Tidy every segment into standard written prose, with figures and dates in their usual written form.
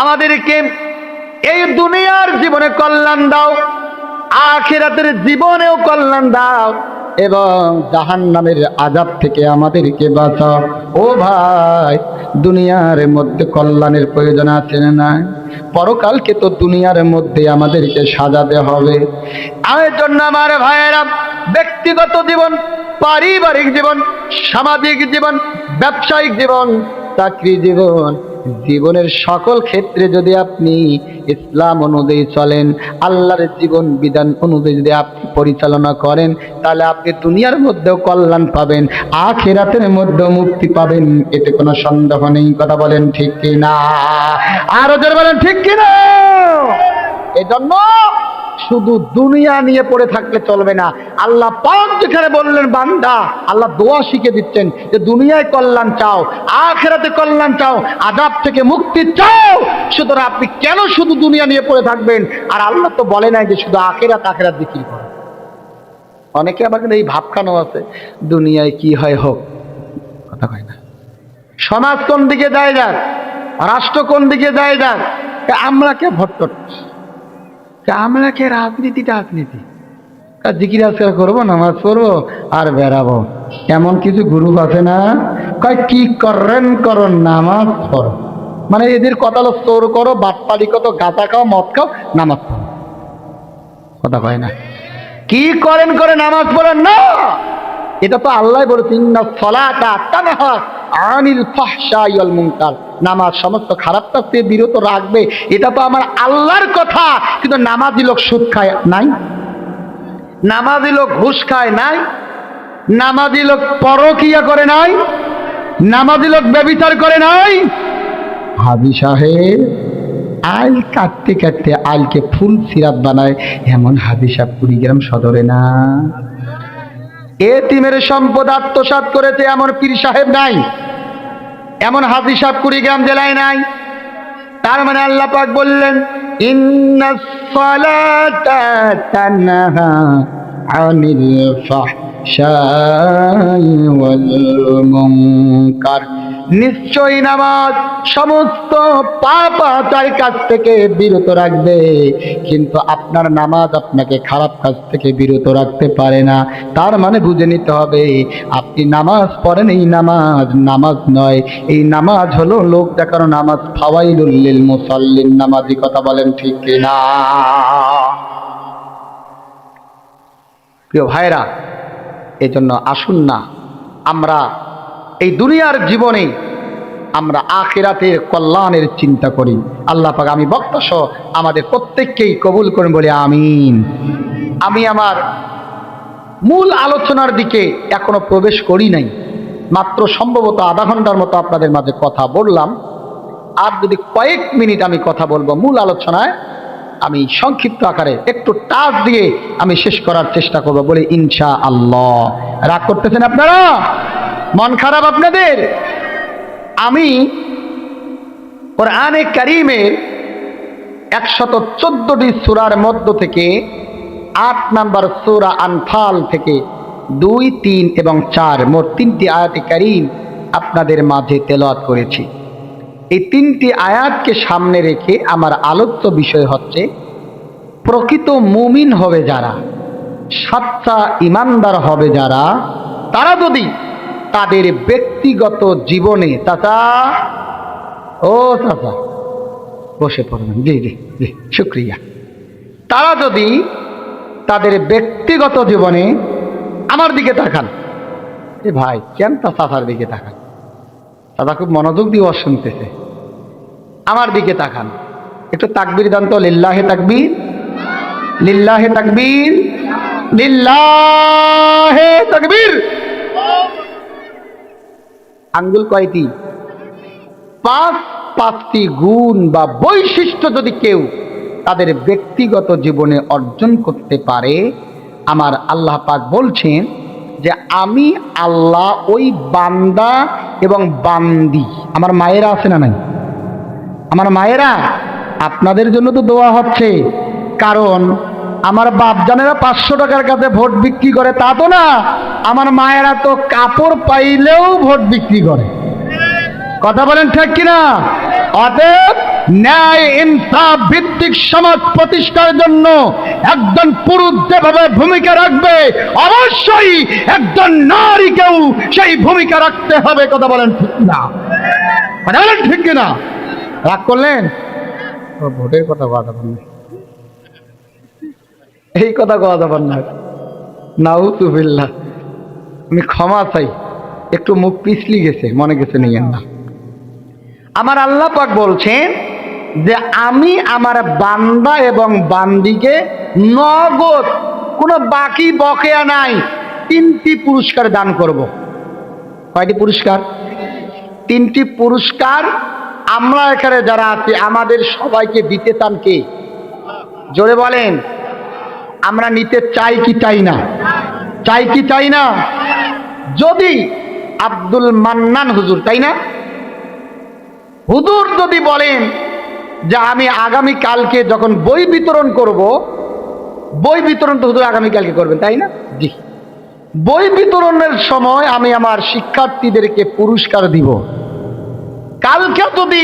আমাদেরকে এই দুনিয়ার জীবনে কল্যাণ দাও, আখিরাতের জীবনেও কল্যাণ দাও, এবং জাহান্নামের আযাব থেকে আমাদেরকে বাঁচাও। ও ভাই, দুনিয়ার মধ্যে কল্যাণের প্রয়োজন আছে না নাই? পরকালকে তো দুনিয়ার মধ্যে আমাদেরকে সাজাতে হবে। এর জন্য আমার ভাইয়েরা, ব্যক্তিগত জীবন, পারিবারিক জীবন, সামাজিক জীবন, ব্যবসায়িক জীবন, চাকরি জীবন, জীবনের সকল ক্ষেত্রে যদি আপনি ইসলাম অনুযায়ী চলেন, আল্লাহর জীবন বিধান অনুযায়ী যদি আপনি পরিচালনা করেন, তাহলে আপনি দুনিয়ার মধ্যেও কল্যাণ পাবেন, আখিরাতের মধ্যেও মুক্তি পাবেন, এতে কোনো সন্দেহ নেই। কথা বলেন ঠিক কিনা? আরো জোরে বলেন ঠিক কিনা? এজন্য শুধু দুনিয়া নিয়ে পড়ে থাকলে চলবে না। আল্লাহ পাক যেখানে বললেন বান্দা, আল্লাহ দোয়া শিখে দিচ্ছেন যে দুনিয়ায় কল্যাণ চাও, আখিরাতে কল্যাণ চাও, আযাব থেকে মুক্তি চাও, সুতরাং আপনি কেন শুধু দুনিয়া নিয়ে পড়ে থাকবেন? আর আল্লাহ তো বলে নাই যে শুধু আখিরাত আখিরাত জিকির করো। অনেকে আবার কিন্তু এই ভাবখানো আছে, দুনিয়ায় কি হয় হোক, কথা কয় না। সমাজ কোন দিকে যায় যাক, রাষ্ট্র কোন দিকে যায় যাক, আমরা কে ভোট করছি, আমরা কে রাজনীতি জিকির আজকাল করবো, নামাজ পড়বো আর বেড়াবো। এমন কিছু গ্রুপ আছে না, কয় কি করেন করো, নামাজ পড়ো। মানে এদের কথা হলো চোর করো, বাটপাড়ি কত, গাঁজা খাও, মদ খাও, নামাজ পড়ো। কথা কয় না। কি করেন করে নামাজ পড়েন না, এটা তো আল্লাহ বলেছে, ইন্নাস সালাতা তানহা আনিল ফাহশাই ওয়াল মুনকার, নামাজ সমস্ত খারাপ কাজ থেকে বিরত রাখবে। এটা তো আমার আল্লাহর কথা। কিন্তু নামাজি লোক সুদ খায় নাই, নামাজি লোক ঘুষ খায় নাই, নামাজি লোক পরকিয়া করে নাই, নামাজি লোক ব্যভিচার করে নাই। হাজী সাহেব আইল কাটতে কাটতে আইলকে ফুল সিরাপ বানায়, এমন হাজী সাহেব কুড়িগ্রাম সদরে না। এতিমের সম্পদ আত্মসাৎ করেছে এমন পীর সাহেব নাই, এমন হাজী সাহেব কুড়িগ্রাম জেলায় নাই। তার মানে আল্লাহ পাক বললেন, ইন্নাস সালাতা তানহা আনিল ফাহশাই ওয়াল মুনকার, নিশ্চয়ই নামাজ সমস্ত পাপাচার কাজ থেকে বিরত রাখবে। কিন্তু আপনার নামাজ আপনাকে খারাপ কাজ থেকে বিরত রাখতে পারে না। তার মানে বুঝে নিতে হবে, আপনি নামাজ পড়েন, এই নামাজ নামাজ নয়, এই নামাজ হলো লোক দেখানো নামাজ। ফাওয়াইলুল লিল মুসাল্লিন, নামাজি। কথা বলেন ঠিক কিনা? প্রিয় ভাইরা, এই জন্য আসুন না আমরা এই দুনিয়ার জীবনে আমরা আখিরাতের কল্যাণের চিন্তা করি। আল্লাহ পাক আমি বক্তা সহ আমাদের প্রত্যেককেই কবুল করেন বলে আমিন। আমি আমার মূল আলোচনার দিকে এখনো প্রবেশ করি নাই, মাত্র সম্ভবত আধা ঘন্টার মতো আপনাদের মাঝে কথা বললাম। আর যদি কয়েক মিনিট আমি কথা বলবো মূল আলোচনায়, আমি সংক্ষিপ্ত আকারে একটু টাচ দিয়ে আমি শেষ করার চেষ্টা করব বলে ইনশাআল্লাহ। রাগ করতেছেন আপনারা? মন খারাপ আপনাদের? আমি কোরআনে কারীমের 114টি সূরার মধ্য থেকে 8 নম্বর সূরা আনফাল থেকে 2, 3 এবং 4 মোট 3টি আয়াতে কারীম আপনাদের মাঝে তেলাওয়াত করেছি। এই 3টি আয়াতকে সামনে রেখে আমার আলোচ্য বিষয় হচ্ছে, প্রকৃত মুমিন হবে যারা, সচ্চা ইমানদার হবে যারা, তারা যদি তাদের ব্যক্তিগত জীবনে, চাচা ও চাচা বসে পড়বেন, জি জি জি শুক্রিয়া, তারা যদি তাদের ব্যক্তিগত জীবনে, আমার দিকে তাকান, এ ভাই কেন তা চাচার দিকে তাকান, চাচা খুব মনোযোগ দিয়ে শুনতেছে, আমার দিকে তাকান, একটু তাকবীর দান তো, লিল্লাহে তাকবীর, লিল্লাহে তাকবীর, লিল্লাহে তাকবীর। আঙ্গুল কয়টি? 5টি গুণ বা বৈশিষ্ট্য যদি কেউ তাদের ব্যক্তিগত জীবনে অর্জন করতে পারে, আমার আল্লাহ পাক বলছেন যে আমি আল্লাহ ওই বান্দা এবং বান্দি, আমার মায়েরা আছে না নাই? আমার মায়েরা, আপনাদের জন্য তো দোয়া হচ্ছে, কারণ আমার বাপজানেরা 500 টাকার কাছে ভোট বিক্রি করে তা তো না, আমার মায়েরা তো কাপড় পাইলেও ভোট বিক্রি করে। কথা বলেন ঠিক কিনা? অতএব ন্যায় ইনসাফ ভিত্তিক সমাজ প্রতিষ্ঠার জন্য একজন পুরুষ যেভাবে ভূমিকা রাখবে, অবশ্যই একজন নারীকেও সেই ভূমিকা রাখতে হবে। কথা বলেন ঠিক না? কথা বলেন ঠিক কিনা? রাগ করলেন? ভোটের কথা কথা বললেন, এই কথা কথা যাবার না। নাউযুবিল্লাহ, আমি ক্ষমা চাই, একটু মুখ পিছলি গেছে, মনে গেছে নিয়েন না। আমার আল্লাহ পাক বলছেন যে আমি আমার বান্দা এবং বান্দিকে নগদ, কোনো বাকি বকেয়া নাই, 3টি পুরস্কার দান করব। কয়টি পুরস্কার? 3টি পুরস্কার। আমরা এখানে যারা আছি আমাদের সবাইকে দিতে চান কে? জোরে বলেন। আমরা নিতে চাই কি চাই না? চাই কি চাই না? যদি আব্দুল মান্নান হুজুর, তাই না, হুজুর যদি বলেন যে আমি আগামী কালকে যখন বই বিতরণ করব, বই বিতরণ তো হুজুর আগামী কালকে করবেন, তাই না? জি। বই বিতরণের সময় আমি আমার শিক্ষার্থীদেরকে পুরস্কার দিব। কালকে যদি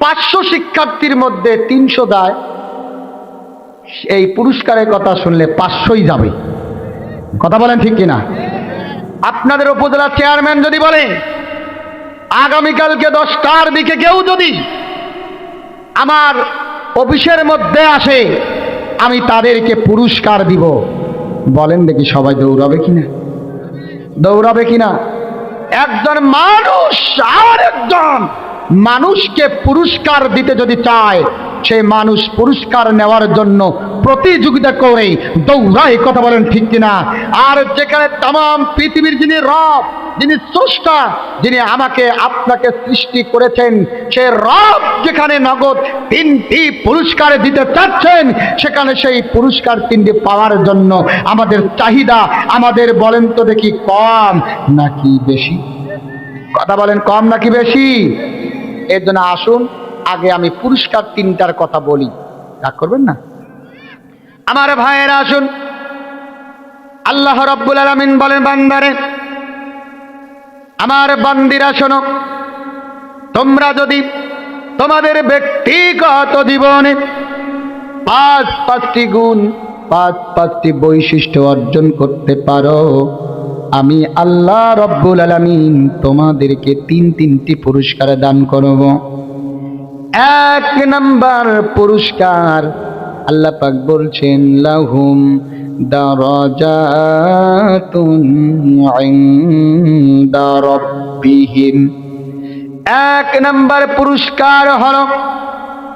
500 শিক্ষার্থীর মধ্যে 300 দেয়, এই পুরস্কারের কথা শুনলে 500ই যাবে। কথা বলেন ঠিক কিনা? আপনাদের উপজেলা চেয়ারম্যান যদি বলে আগামীকালকে 10টার দিকে কেউ যদি আমার অফিসের মধ্যে আসে, আমি তাদেরকে পুরস্কার দিব, বলেন দেখি সবাই দৌড়াবে কিনা? দৌড়াবে কিনা? একজন মানুষ আর একজন মানুষকে পুরস্কার দিতে যদি চায়, সেই মানুষ পুরস্কার নেওয়ার জন্য প্রতিযোগিতা করে দৌড়ায়। কথা বলেন ঠিক কিনা? আর যেখানে তাম পৃথিবীর যিনি রব, যিনি স্রষ্টা, যিনি আমাকে আপনাকে সৃষ্টি করেছেন, সে রব যেখানে নগদ 3টি পুরস্কার দিতে চাচ্ছেন, সেখানে সেই পুরস্কার 3টি পাওয়ার জন্য আমাদের চাহিদা, আমাদের বলেন তো দেখি, কম নাকি বেশি? কথা বলেন, কম নাকি বেশি? এর জন্য আসুন আগে আমি পুরস্কার 3টার কথা বলি, রাগ করবেন না আমার ভাইয়েরা। আসুন, আল্লাহ রাব্বুল আলামিন বলেন, বান্দারে, আমার বান্দিরা শোনো, তোমরা যদি তোমাদের ব্যক্তিগত জীবনে 5টি গুণ, 5টি বৈশিষ্ট্য অর্জন করতে পারো, আমি আল্লাহ রাব্বুল আলামিন তোমাদেরকে 3টি পুরস্কার দান করব। 1 নাম্বার পুরস্কার, আল্লাহ পাক বলছেন, লাহুম দারাজাতুন ইনদা রাব্বিহিম। 1 নাম্বার পুরস্কার হলো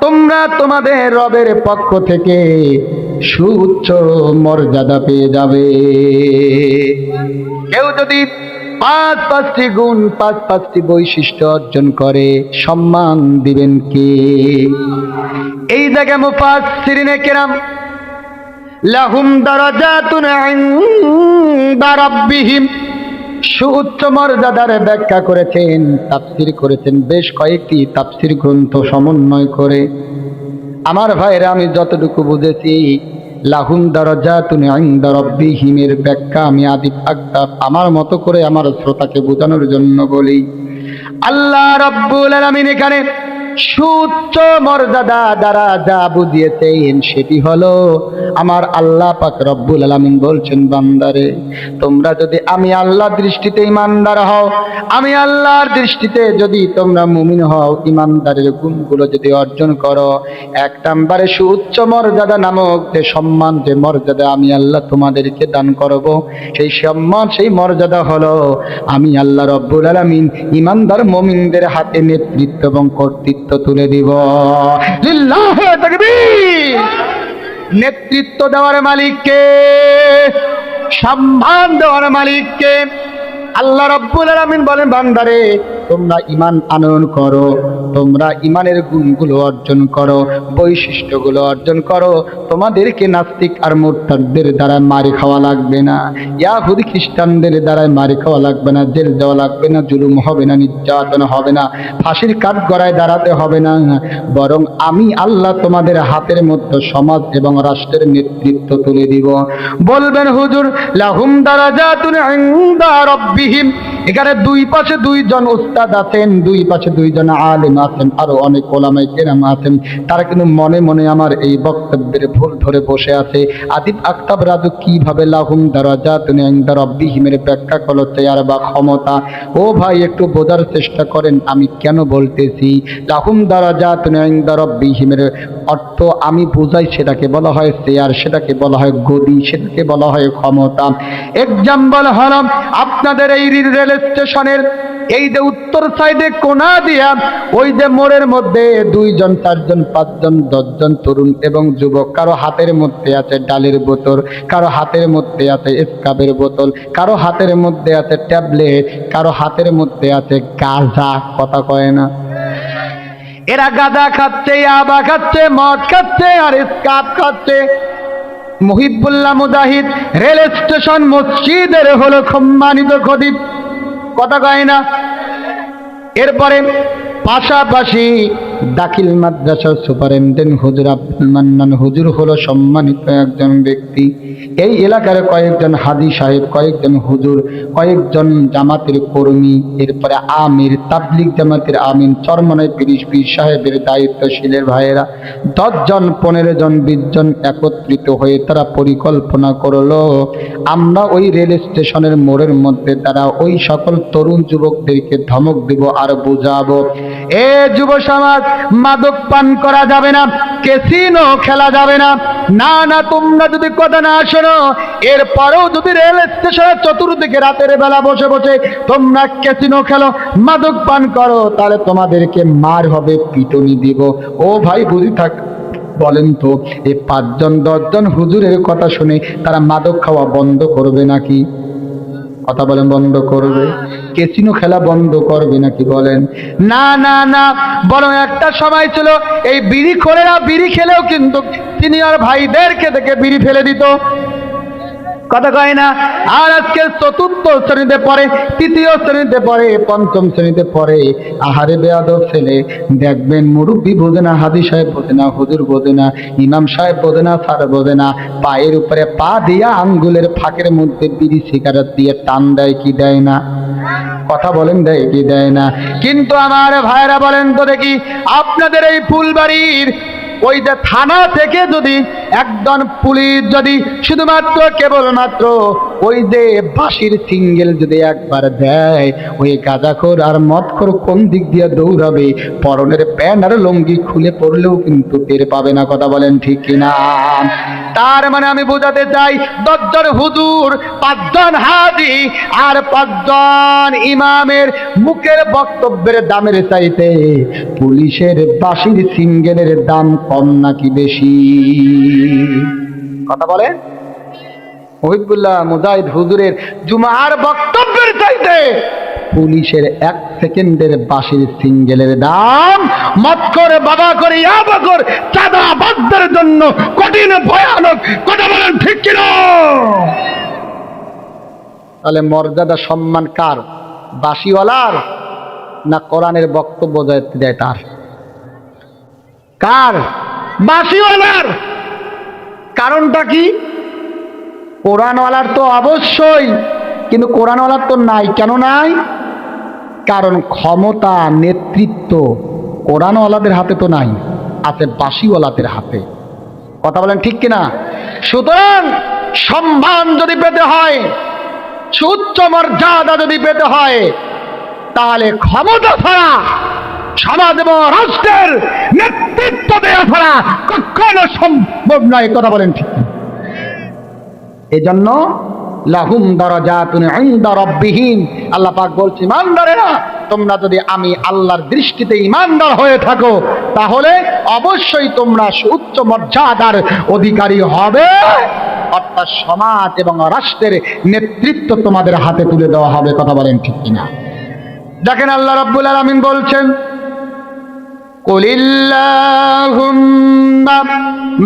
তোমরা তোমাদের রবের পক্ষ থেকে সুউচ্চ মর্যাদা পেয়ে যাবে। কেউ যদি 5টি গুণ, 5টি বৈশিষ্ট্য অর্জন করে, সম্মান দিবেন কে? এই জায়গায় মুফাসসিরিনে কেরাম লাহুম দারাজাতুন ইনদা রাব্বিহিম, সুউচ্চ মর্যাদার ব্যাখ্যা করেছেন, তাফসীর করেছেন বেশ কয়েকটি তাফসীর গ্রন্থ সমন্বয় করে। আমার ভাইরা, আমি যতটুকু বুঝেছি, লাহুম দারাজাতুন ইনদা রাব্বিহিমের ব্যাখ্যা আমি আদিব আক্তার আমার মতো করে আমার শ্রোতাকে বোঝানোর জন্য বলি। আল্লাহ রাব্বুল আলামিন এখানে সুউচ্চ মর্যাদা দ্বারা যা বুঝিয়েছেন, সেটি হলো আমার আল্লাহ পাক রব্বুল আলামিন বলছেন, বান্দারে, তোমরা যদি আমি আল্লাহর দৃষ্টিতে ইমানদার হও, আমি আল্লাহর দৃষ্টিতে যদি তোমরা মুমিন হও, ইমানদারের গুণগুলো যদি অর্জন করো, 1 নম্বরে সুউচ্চ মর্যাদা নামক যে সম্মান, যে মর্যাদা আমি আল্লাহ তোমাদেরকে দান করব, সেই সম্মান, সেই মর্যাদা হলো আমি আল্লাহ রব্বুল আলামিন ইমানদার মুমিনদের হাতে নেতৃত্ব এবং কর্তৃত্ব তুলে দিব। লিল্লাহি তাকবীর। নেতৃত্ব দেওয়ার মালিককে, সম্মান দেওয়ার মালিককে। আল্লাহ রাব্বুল আলামিন বলেন, বান্দারে, তোমরা ঈমান আনয়ন করো, তোমরা ঈমানের গুণগুলো অর্জন করো, বৈশিষ্ট্যগুলো অর্জন করো। তোমাদেরকে নাস্তিক আর মুরতাদদের দ্বারা মারি খাওয়া লাগবে না, ইহুদি খ্রিস্টানদের দ্বারা মারি খাওয়া লাগবে না, জেল যাওয়া লাগবে না, জুলুম হবে না, নির্যাতন হবে না, ফাঁসির কাঠগড়ায় দাঁড়াতে হবে না, বরং আমি আল্লাহ তোমাদের হাতের মধ্যে সমাজ এবং রাষ্ট্রের নেতৃত্ব তুলে দিব। বলবেন, হুজুর, লাহুম দারাজাতুন ইনদা রাব্বিহিম, এখানে 2 পাশে 2 জন উস্তাদ উস্তাদ আছেন, দুই পাশে দুইজন আলেম আছেন, আরো অনেক ওলামায়ে কেরাম আছেন, তারা কিন্তু মনে মনে আমার এই বক্তব্যের ভুল ধরে বসে আছে। আদিব আফতাব রাজু কিভাবে লাহুম দারাজাতুন ইনদা রাব্বিহিমের ব্যাখ্যা করলো চেয়ার বা ক্ষমতা। ও ভাই একটু বোঝার চেষ্টা করেন আমি কেন বলতেছি লাহুম দারাজাতুন ইনদা রাব্বিহিমের অর্থ আমি বুঝাই, সেটাকে বলা হয় চেয়ার, সেটাকে বলা হয় গদি, সেটাকে বলা হয় ক্ষমতা। এক্সাম্পল হলো আপনাদের এই রেল স্টেশনের এই যে উত্তর সাইডে কোনা দিয়া ওই যে মোড়ের মধ্যে 2 জন 4 জন 5 জন 10 জন তরুণ এবং যুবক, কারো হাতের মধ্যে আছে ডালের বোতল, কারো হাতের মধ্যে আছে স্কাবের বোতল, কারো হাতের মধ্যে আছে ট্যাবলেট, কারো হাতের মধ্যে আছে গাঁজা। কথা কয় না? এরা গাঁজা খাচ্ছে, ইয়াবা খাচ্ছে, মদ খাচ্ছে আর স্কাব খাচ্ছে। মুহিবুল্লাহ মুজাহিদ রেল স্টেশন মসজিদের হলো সম্মানিত খতিব। কথা কয় না? এরপরে পাশাপাশি দাখিল মাদ্রাসার সুপারিনটেন্ডেন্ট হুজুর আব্দুল মান্নান হুজুর হলো সম্মানিত একজন ব্যক্তি। এই এলাকার কয়েকজন হাজি সাহেব, কয়েকজন হুজুর, কয়েকজন জামাতের কর্মী, এরপরে আমির, তাবলিগ জামাতের আমিন, চরমনায় পীর সাহেবের দায়িত্বশীলের ভাইয়েরা 10 জন 15 জন 20 জন একত্রিত হয়ে তারা পরিকল্পনা করলো আমরা ওই রেল স্টেশনের মোড়ের মধ্যে তারা ওই সকল তরুণ যুবকদেরকে ধমক দিব আর বুঝাবো, এ যুব সমাজ, মাদক পান করা যাবে না, ক্যাসিনো খেলা যাবে না। না না, তোমরা যদি কথা না শোনো, এরপরেও যদি রেল স্টেশনের চতুর্দিকে রাতের বেলা বসে বসে তোমরা ক্যাসিনো খেলো, মাদক পান করো, তাহলে তোমাদেরকে মার হবে, পিটুনি দিব। ও ভাই বুঝি থাক, বলেন তো এই 5 জন 10 জন হুজুরের কথা শুনে তারা মাদক খাওয়া বন্ধ করবে নাকি? কথা বলেন, বন্ধ করবে? ক্যাসিনো খেলা বন্ধ করবে নাকি বলেন? না না না, বরং একটা সময় ছিল এই বিড়ি খোরেরা বিড়ি খেলেও কিন্তু সিনিয়র ভাইদেরকে দেখে বিড়ি ফেলে দিত। কথা কয় না? আর আজকে 4র্থ শ্রেণীতে পড়ে, 3য় শ্রেণীতে পড়ে, 5ম শ্রেণীতে পড়ে, আহারে বেয়াদব ছেলে, দেখবেন মুরব্বী বোঝে না, হাজি সাহেব বোঝে না, হুজুর বোঝে না, ইমাম সাহেব বোঝে না, স্যার বোঝে না, পায়ের উপরে পা দিয়া আঙ্গুলের ফাঁকের মধ্যে বিড়ি সিগারেট দিয়ে টান দেয় কি দেয় না? কথা বলেন, দেয় কি দেয় না? কিন্তু আমার ভাইরা বলেন তো দেখি, আপনাদের এই ফুলবাড়ির ওই যে থানা থেকে যদি একজন পুলিশ যদি শুধুমাত্র কেবলমাত্র ওই যে বাঁশির সিঙ্গেল যদি একবার দেয়, ওই গাঁজাখোর আর মদখোর কোন দিক দিয়ে দৌড়াবে, পরনের প্যান্ট আর লুঙ্গি খুলে পড়লেও কিন্তু টের পাবে না। কথা বলেন ঠিক কিনা? তার মানে আমি বোঝাতে চাই 10 জন হুজুর, 5 জন হাজি আর 5 জন ইমামের মুখের বক্তব্যের দামের চাইতে পুলিশের বাঁশির সিঙ্গেলের দাম কম নাকি বেশি? কথা বলে? মুহিবুল্লাহ মুজাহিদ হুজুরের জুমার বক্তব্যের চাইতে পুলিশের 1 সেকেন্ডের বাঁশির সিঙ্গেলের দাম মদখোর, বাবাখোর, ইয়াবাখোর, চাঁদাবাজদের জন্য কঠিন ভয়ানক। কথা বলেন ঠিক কিনা? তাহলে মর্যাদা সম্মান কার? বাঁশিওয়ালার না কোরআনের বক্তব্য দেয় তার? কার? বাঁশিওয়ালার। কারণটা কি? কোরআনওয়ালার তো অবশ্যই, কিন্তু কোরআনওয়ালার তো নাই। কেন নাই? কারণ ক্ষমতা, নেতৃত্ব কোরআনওয়ালাদের হাতে তো নাই, আছে বাঁশিওয়ালাদের হাতে। কথা বলেন ঠিক কিনা? সুতরাং সম্মান যদি পেতে হয়, সুউচ্চ মর্যাদা যদি পেতে হয়, তাহলে ক্ষমতা ছাড়া, সমাজ এবং রাষ্ট্রের নেতৃত্ব দেওয়া ছাড়া কখনো সম্ভব নয়। কথা বলেন ঠিক? এজন্য লাহুম দারাজাতুন ইনদা রাব্বিহিম, আল্লাহ পাক বলছে ঈমানদারেরা, তোমরা যদি আমি আল্লাহর দৃষ্টিতে ঈমানদার হয়ে থাকো, তাহলে অবশ্যই তোমরা সুউচ্চ মর্যাদার অধিকারী হবে, অর্থাৎ সমাজ এবং রাষ্ট্রের নেতৃত্ব তোমাদের হাতে তুলে দেওয়া হবে। কথা বলেন ঠিক কিনা? দেখেন আল্লাহ রাব্বুল আলামিন বলছেন, কুলিল্লাহুম্মা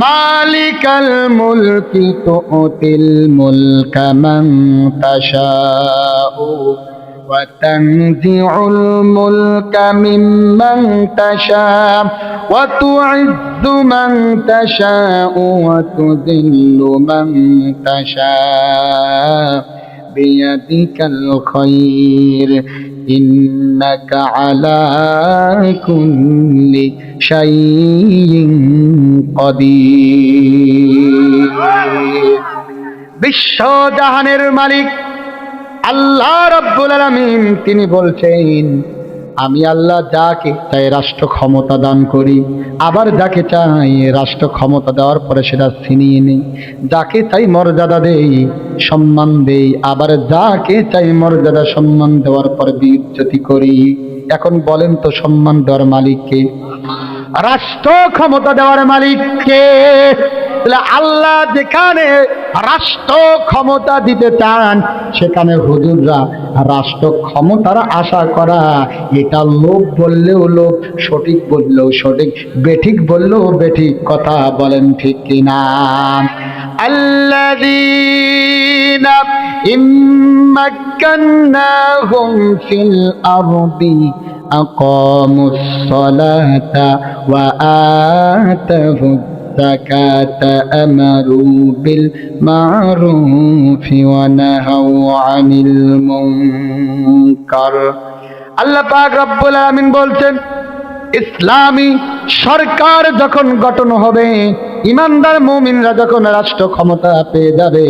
মালিকাল মুলকি তুতিল মুলকা মান তাশাউ ওয়া তানজিউল মুলকা মিম্মান তাশাউ ওয়া তুইজ্জু মান তাশাউ ওয়া তুযিল্লু মান তাশাউ বিয়াদিকাল খায়র ইন্নাকা আলা কুল্লি শাইইন কাদির। বিশ্ব জাহানের মালিক আল্লাহ রাব্বুল আলামিন তিনি বলছেন, আমি আল্লাহ যাকে চাই রাষ্ট্র ক্ষমতা দান করি, আবার যাকে চাই রাষ্ট্র ক্ষমতা দেওয়ার পরে সেটা ছিনিয়ে নেই। যাকে চাই মর্যাদা দেই, সম্মান দেই, আবার যাকে চাই মর্যাদা সম্মান দেওয়ার পরে বিচ্যুতি করি। এখন বলেন তো সম্মান দেওয়ার মালিক কে? রাষ্ট্র ক্ষমতা দেওয়ার মালিক কে? আল্লাহ যেখানে রাষ্ট্র ক্ষমতা দিতে চান সেখানে হুজুররা রাষ্ট্র ক্ষমতার আশা করা, এটা লোভ বললেও লোভ, সঠিক বললেও সঠিক, বেঠিক বললেও বেঠিক। কথা বলেন ঠিক কিনা? আল্লাযীনা ইম্মাক্কান্নাহুম ফিল আরদি আকামুস সালাতা ওয়া আতাহুজ যাকাতা আমারু বিল মারুফি ওয়া নাহাউ আনিল মুনকার। আল্লাহ পাক রব্বুল আলামিন বলছেন, ইসলামী সরকার যখন গঠন হবে, ইমানদার মুমিনরা যখন রাষ্ট্র ক্ষমতা পেয়ে যাবে,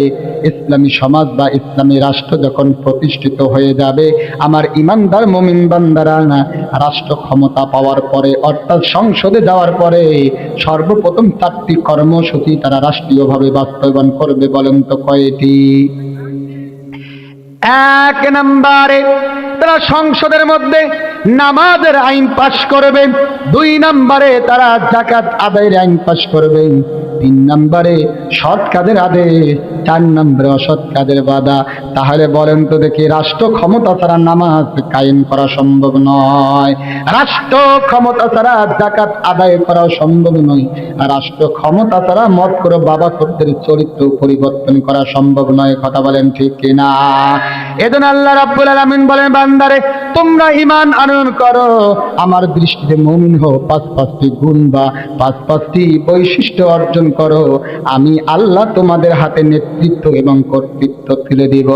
ইসলামী সমাজ বা ইসলামী রাষ্ট্র যখন প্রতিষ্ঠিত হয়ে যাবে, আমার ইমানদার মুমিন বান্দারা রাষ্ট্র ক্ষমতা পাওয়ার পরে অর্থাৎ সংসদে যাওয়ার পরে সর্বপ্রথম 4টি কর্মসূচি তারা রাষ্ট্রীয়ভাবে বাস্তবায়ন করবে। বলেন তো কয়টি? 1 নম্বরে তারা সংসদের মধ্যে নামাজের আইন পাশ করবে। 2 নম্বরে তারা যাকাত আদায়ের আইন পাশ করবে। 3 নম্বরে সৎ কাজের আদেশ, 4 নম্বরে অসৎ কাজের বাধা। তাহলে বলেন তো দেখি, রাষ্ট্র ক্ষমতা ছাড়া নামাজ কায়েম করা সম্ভব নয়, রাষ্ট্র ক্ষমতা ছাড়া যাকাত আদায় করা সম্ভব নয়, রাষ্ট্র ক্ষমতা ছাড়া মত করে বাবা খদ্দের চরিত্র পরিবর্তন করা সম্ভব নয়। কথা বলেন ঠিক কিনা? এজন্য আল্লাহ রাব্বুল আলামিন বলেন, বান্দারে তোমরা ঈমান আনয়ন করো, আমার দৃষ্টিতে মুমিন হও, 5টি গুণ বা 5টি বৈশিষ্ট্য অর্জন করো, আমি আল্লাহ তোমাদের হাতে নেতৃত্ব এবং কর্তৃত্ব তুলে দিব।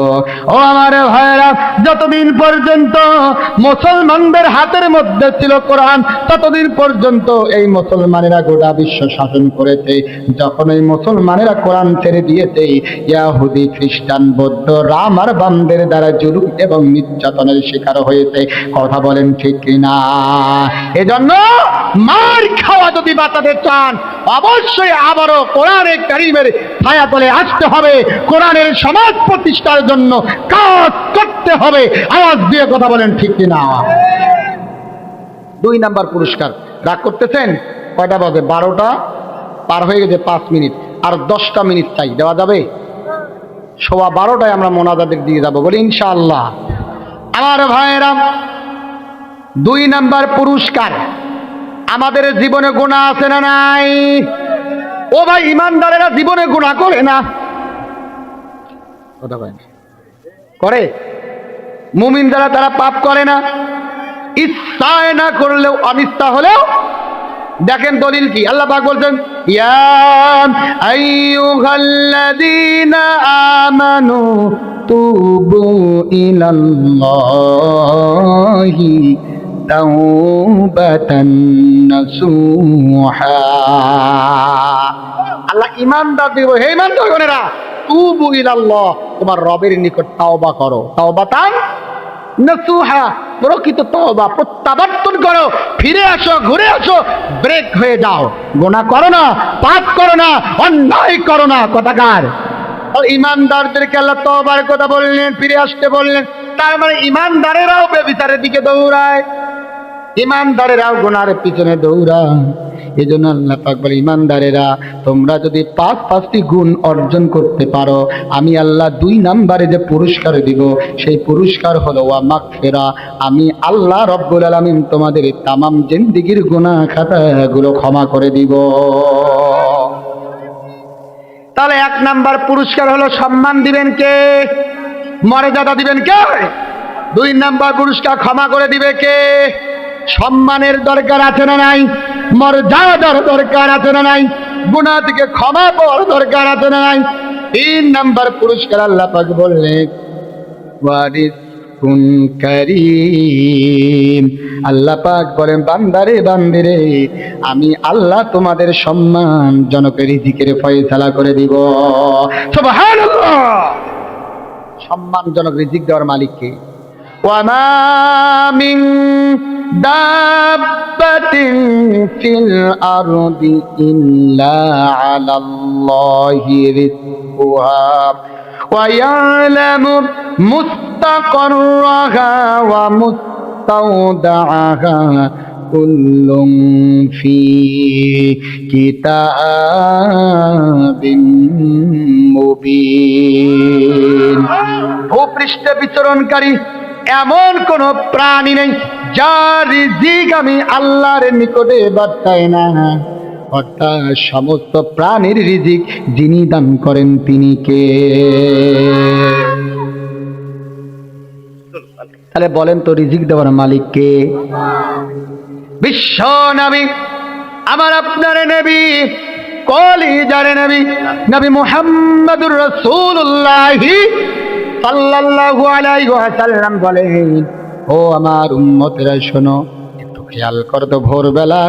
ও আমার ভাইরা, যতদিন পর্যন্ত মুসলমানদের হাতের মধ্যে ছিল কোরআন, ততদিন পর্যন্ত এই মুসলমানেরা গোটা বিশ্ব শাসন করেছে। যখন এই মুসলমানেরা কোরআন ছেড়ে দিয়েছে, ইহুদি, খ্রিস্টান, বৌদ্ধ, রাম আর বামদের দ্বারা জুলুম এবং নির্যাতনের শিকার হয়েছে। কথা বলেন ঠিক কিনা? এজন্য মার খাওয়া যদি বাঁচাতে চান, অবশ্যই আবারও কোরআনের কারীমের ছায়াতলে আসতে হবে, কোরআনের সমাজ প্রতিষ্ঠার জন্য কাজ করতে হবে। আওয়াজ দিয়ে কথা বলেন ঠিক কিনা? 2 নাম্বার পুরস্কার। রাগ করতেছেন? কয়টা বাজে? 12টা পার হয়ে গেছে, 5 মিনিট, আর 10টা মিনিট চাই। দেওয়া যাবে? 12:15 আমরা মোনাজাতের দিয়ে যাবো, বলি ইনশাআল্লাহ। আমার ভাইয়েরা, 2 নাম্বার পুরস্কার। আমাদের জীবনে গুনাহ আছে না নাই? ও ভাই, ইমানদারেরা জীবনে গুনাহ করে না? কথা বলেন, করে? মুমিন যারা তারা পাপ করে না, ইচ্ছায় না করলেও অনিচ্ছা হলেও। দেখেন দলিল কি? আল্লাহ পাক বলছেন, ইয়া আইয়ুহাল্লাযীনা আমানু তুবু ইলাল্লাহি তাওবাতান নাসুহা। আল্লাহ ইমানদার দিব, হে ইমানদারগণেরা, তুবু ইলাল্লাহ, তোমার রবের নিকট তাওবা করো। তাওবাতান নাসুহা, প্রকৃত তওবা, প্রত্যাবর্তন করো, ফিরে আসো, ঘুরে আসো, ব্রেক হয়ে যাও, গুনাহ করো না, পাপ করো না, অন্যায় করো না। কথাকার ইমানদারদেরকে আল্লাহ তওবার কথা বললেন, ফিরে আসতে বললেন। তার মানে ইমানদারেরাও ব্যভিচারের দিকে দৌড়ায়, ইমানদারেরাও গুনাহের পিছনে দৌড়ায়। এই জন্য আল্লাহ পাক বলে, ইমানদারেরা তোমরা যদি 5টি গুণ অর্জন করতে পারো, আমি আল্লাহ 2 নম্বরে যে পুরস্কার দিব, সেই পুরস্কার হলো ওয়া মাগফিরা। আমি আল্লাহ রব্বুল আলামিন তোমাদের তামাম জিন্দেগীর গুনাহ খাতাগুলো ক্ষমা করে দিব। তাহলে 1 নাম্বার পুরস্কার হলো সম্মান দিবেন কে? মর্যাদা দিবেন কে? 2 নাম্বার পুরস্কার ক্ষমা করে দিবে কে? সম্মানের দরকার আছে না নাই? মর্যাদার দরকার আছে না নাই? গুনাহ থেকে ক্ষমা পাওয়ার দরকার আছে না নাই? 3 নাম্বার পুরস্কার আল্লাহ পাক বললেন, ওয়ারিস রিজকুন কারীম। আল্লাহ পাক বলেন, বান্দারে বান্দিরে, আমি আল্লাহ তোমাদের সম্মানজনক রিজিকের ফয়সালা করে দিব। সুবহানাল্লাহ। সম্মানজনক রিজিক দেওয়ার মালিক কে? ওয়া মা মিন দাব্বাতিন ফিল আরদি ইল্লা আলাল্লাহি রিজকুহা ওয়া ইয়ালামু মুস্তাকাররাহা ওয়া মুস্তাওদাআহা কুল্লুম ফি কিতাবিন মুবিন। ভূপৃষ্ঠে বিচরণকারী এমন কোন প্রাণী নেই যার রিজিক আমি আল্লাহর নিকটে বাড়াই না। অর্থাৎ সমস্ত প্রাণীর রিজিক যিনি দান করেন তিনি কে? তাহলে বলেন তো, রিজিক দেওয়ার মালিক কে? বিশ্ব নবী, আমার আপনার নবী, কলিজার নবী, নবী মুহাম্মদুর রাসূলুল্লাহ সাল্লাল্লাহু আলাইহি ওয়াসাল্লাম বলেন, ও আমার উম্মতেরা শোনো, একটু খেয়াল করো তো, ভোরবেলা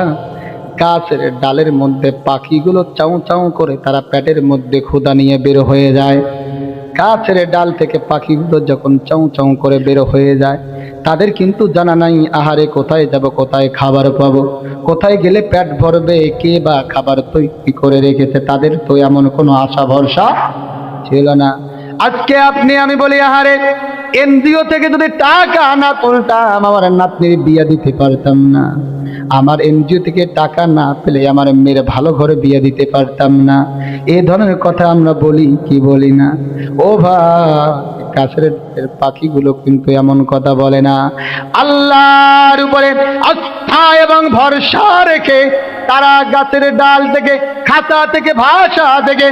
গাছের ডালের মধ্যে পাখিগুলো চাউ চাউ করে তারা পেটের মধ্যে ক্ষুধা নিয়ে বের হয়ে যায়। গাছের ডাল থেকে পাখিগুলো যখন চাউ চাউ করে বের হয়ে যায়, তাদের কিন্তু জানা নাই আহারে কোথায় যাব, কোথায় খাবার পাবো, কোথায় গেলে পেট ভরবে, কে বা খাবার তৈরি করে রেখেছে, তাদের তো এমন কোনো আশা ভরসা ছিল না। আজকে আপনি আমি বলি, আহারে এনজিও থেকে যদি টাকা না তুলতাম আমার নাতনির বিয়ে দিতে পারতাম না, আমার এনজিও থেকে টাকা না পেলে আমার মেয়ের ভালো ঘরে বিয়ে দিতে পারতাম না। এই ধরনের কথা আমরা বলি কি বলি না? ও ভাই, গাছের পাখিগুলো কিন্তু এমন কথা বলে না। আল্লাহর উপরে আস্থা এবং ভরসা রেখে তারা গাছের ডাল থেকে, খাঁচা থেকে, ভাষা থেকে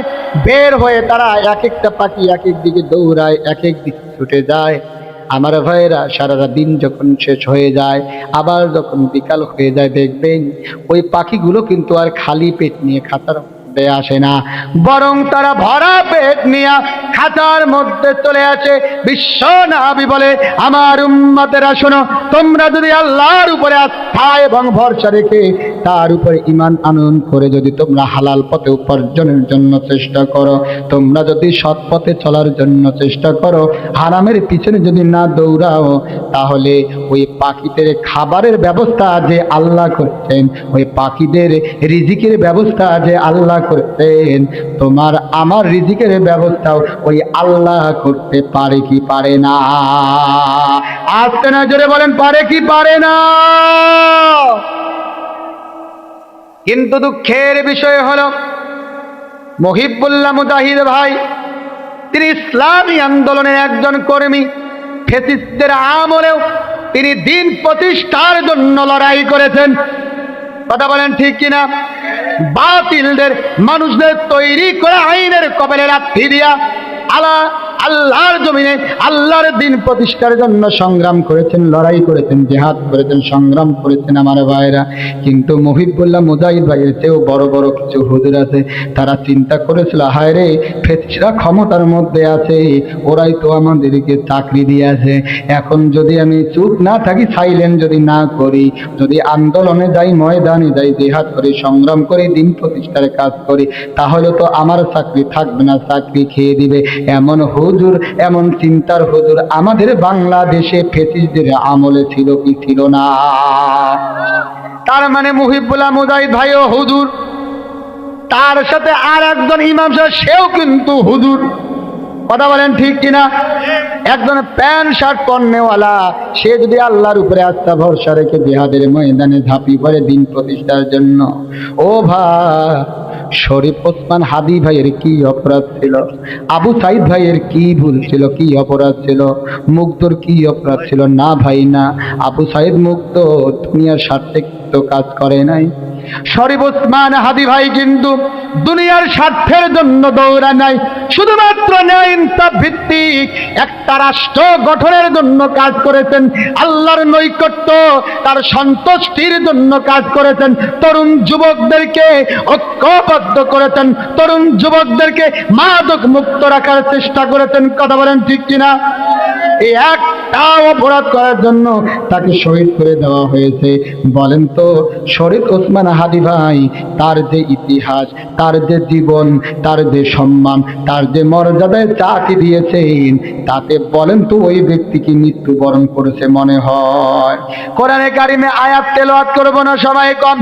বের হয়ে তারা এক একটা পাখি এক এক দিকে দৌড়ায়, এক এক দিকে ছুটে যায়। আমার ভাইয়েরা, সারাটা দিন যখন শেষ হয়ে যায়, আবার যখন বিকাল হয়ে যায়, দেখবেন ওই পাখিগুলো কিন্তু আর খালি পেট নিয়ে খাঁচার মধ্যে আসে না, বরং তারা ভরা পেট নিয়ে খাঁচার মধ্যে চলে আসে। বিশ্ব নবী বলে, আমার উম্মতেরা শোনো, তোমরা যদি আল্লাহর উপরে আস্থা এবং ভরসা রেখে তার উপরে ঈমান আনয়ন করে যদি তোমরা হালাল পথে উপার্জনের জন্য চেষ্টা করো, তোমরা যদি সৎ পথে চলার জন্য চেষ্টা করো, হারামের পিছনে যদি না দৌড়াও, তাহলে ওই পাখিদের খাবারের ব্যবস্থা যে আল্লাহ করেছেন, ওই পাখিদের রিজিকের ব্যবস্থা যে আল্লাহ করেছেন, তোমার আমার রিজিকের ব্যবস্থাও ওই আল্লাহ করতে পারে কি পারে না? আজকে না জোরে বলেন, পারে কি পারে না? কিন্তু দুঃখের বিষয় হলো, মহিবুল্লাহ মুজাহিদ ভাই, তিনি ইসলামী আন্দোলনের একজন কর্মী। ফ্যাসিস্টদের আমলেও তিনি দিন প্রতিষ্ঠার জন্য লড়াই করেছেন। কথা বলেন ঠিক কিনা? বাতিলদের, মানুষদের তৈরি করে আইনের কবলে লাথি দিয়া আল্লাহর জমিনে আল্লাহর দিন প্রতিষ্ঠার জন্য সংগ্রাম করেছেন, লড়াই করেছেন, জিহাদ করেছেন, সংগ্রাম করেছেন আমার ভাইরা। কিন্তু মহিবুল্লাহ মুজাহিদ ভাইয়ের চেয়েও বড় বড় কিছু হুজুর আছে, তারা চিন্তা করেছিল, হায় রে, ফেসিস্টরা ক্ষমতার মধ্যে আছে, ওরাই তো আমাদেরকে চাকরি দিয়ে আছে, এখন যদি আমি চুপ না থাকি, সাইলেন্ট যদি না করি, যদি আন্দোলনে যাই, ময়দানে যাই, জিহাদ করি, সংগ্রাম করি, দিন প্রতিষ্ঠার কাজ করি, তাহলে তো আমার চাকরি থাকবে না, চাকরি খেয়ে দিবে। এমন হুজুর, এমন চিন্তার হুজুর আমাদের বাংলাদেশে ফ্যাসিস্টদের আমলে ছিল কি ছিল না? তার মানে মহিবুল্লাহ মুজাহিদ ভাইও হুজুর, তার সাথে আর একজন ইমাম সাহেব, সেও কিন্তু হুজুর। কথা বলেন ঠিক কিনা? একজন প্যান্ট শার্ট পরনেওয়ালা, সে যদি আল্লাহর উপরে আস্থা ভরসা রেখে জিহাদের ময়দানে ঝাঁপিয়ে পড়ে দিন প্রতিষ্ঠার জন্য, ও ভাই, শরীফ ওসমান হাদি ভাইয়ের কি অপরাধ ছিল? আবু সাইদ ভাইয়ের কি ভুল ছিল, কি অপরাধ ছিল? মুগ্ধর কি অপরাধ ছিল? না ভাই না, আবু সাইদ মুগ্ধ দুনিয়ার স্বার্থে তো কাজ করে নাই। শরীফ ওসমান হাদি ভাই কিন্তু দুনিয়ার স্বার্থের জন্য দৌড়া নাই, শুধুমাত্র ন্যায় ইনসাফ ভিত্তিক একটা রাষ্ট্র গঠনের জন্য কাজ করেছেন, আল্লাহর নৈকট্য, তার সন্তুষ্টির জন্য কাজ করেছেন, তরুণ যুবকদেরকে ঐক্যবদ্ধ করেছেন, তরুণ যুবকদেরকে মাদক মুক্ত রাখার চেষ্টা করেছেন। কথা বলেন ঠিক কিনা? এই একটা অপরাধ করার জন্য তাকে শহীদ করে দেওয়া হয়েছে। বলেন তো শহীদ ওসমান হাদি ভাই, তার যে ইতিহাস, তার যে জীবন, তার যে সম্মান, তার যে মর্যাদায় চাকরি দিয়েছেন, তাতে বলেন তো ওই ব্যক্তি কি মৃত্যুবরণ করেছে মনে হয়? কোরআনে কারিমে আয়াত তেলাওয়াত করব না সবাই কম,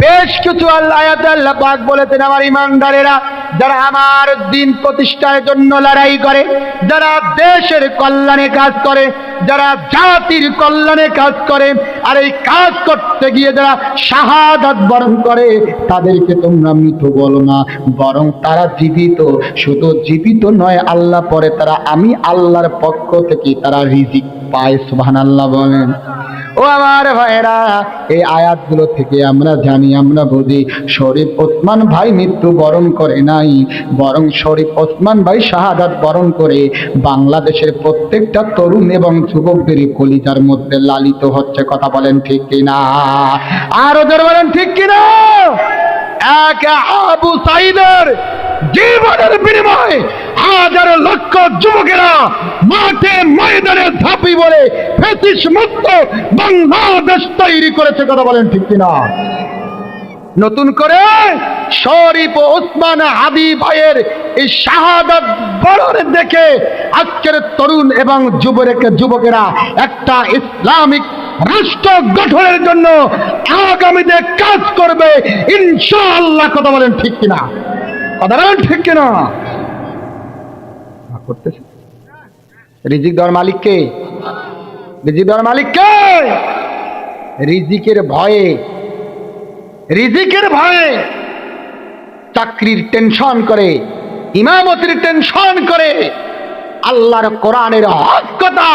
বেশ কিছু আয়াতে আল্লাহ পাক বলেছেন, আমার ইমানদারেরা, যারা আমার দিন প্রতিষ্ঠার জন্য লড়াই করে, যারা দেশের কল্যাণে কাজ করে, যারা জাতির কল্যাণে কাজ করে, আর এই কাজ করতে গিয়ে যারা শাহাদাত বরণ করে, তাদেরকে তোমরা মৃত বলো না, বরং তারা জীবিত। শুধু জীবিত নয়, আল্লাহ পরে তারা আমি আল্লাহর পক্ষ থেকে তারা রিজিক পায়। সুবহানাল্লাহ বলেন। ও আমার ভাইরা, এই আয়াতগুলো থেকে আমরা জানি, আমরা বুঝি শরীফ ওসমান ভাই মৃত্যু বরণ করে নাই, বরং শরীফ ওসমান ভাই শাহাদাত বরণ করে বাংলাদেশের প্রত্যেকটা তরুণ এবং যুবকদের কলিজার মধ্যে লালিত হচ্ছে। কথা বলেন ঠিক কিনা? আরো জোরে বলেন ঠিক কিনা? এক আবু সাইদের জীবনের বিনিময়ে হাজার লক্ষ যুবকেরা মাঠে ময়দানে ঝাঁপি বলে ফেসিস মুক্ত বাংলাদেশ তৈরি করেছে। কথা বলেন ঠিক কিনা? নতুন করে শরীফ ওসমান হাদি ভাইয়ের এই শাহাদাত বরণ দেখে আজকের তরুণ এবং যুবকেরা একটা ইসলামিক রাষ্ট্র গঠনের জন্য আগামীতে কাজ করবে ইনশাআল্লাহ। কথা বলেন ঠিক কিনা? কথা বলেন ঠিক কিনা? করতেছে রিজিক দেওয়ার মালিক কে? রিজিক দেওয়ার মালিক কে? রিজিকের ভয়ে, রিজিকের ভয়ে চাকরির টেনশন করে, ইমামতির টেনশন করে, আল্লাহর কোরআনের হক কথা